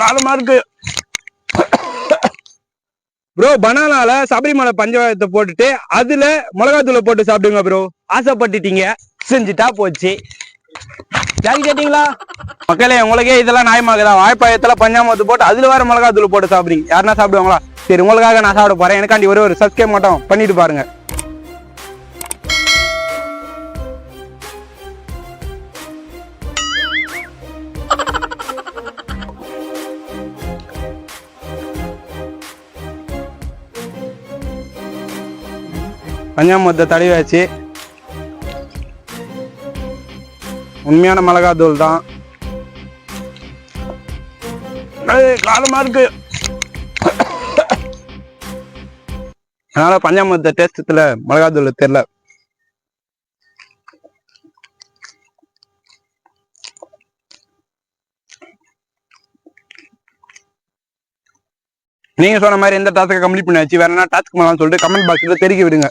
காலமா இருக்கு ப்ரோ. பனானால சபரிமலை பஞ்சவாயத்தை போட்டுட்டு அதுல மிளகாத்தூளை போட்டு சாப்பிடுங்க ப்ரோ. ஆசைப்பட்டுட்டீங்க, செஞ்சுட்டா போச்சு. கேட்டீங்களா மக்களே? உங்களுக்கே இதெல்லாம் நியாயமாகுதா? வாய்ப்பாயத்துல பஞ்சாமத்து போட்டு அதுல வேற மிளகாத்தூள் போட்டு சாப்பிடுங்க. யாருன்னா சாப்பிடுவாங்களா? சரி, உங்களுக்காக நான் சாப்பிட போறேன். எனக்காண்டி ஒரு சப்ஸ்கிரைப் மட்டும் பண்ணிட்டு பாருங்க. பஞ்சாமத்தை தடவியாச்சு. உண்மையான மிளகாத்தூள் தான். காலமா இருக்கு, அதனால பஞ்சாமத்தை டேஸ்ட்ல மிளகாத்தூள் தெரியல. நீங்க சொன்ன மாதிரி எந்த டாஸ்க்கை கம்ப்ளீட் பண்ணியாச்சு, வேற என்ன டாஸ்க் பண்ணலாம்னு சொல்லிட்டு கமெண்ட் பாக்ஸ்ல தெரிவிக்க விடுங்க.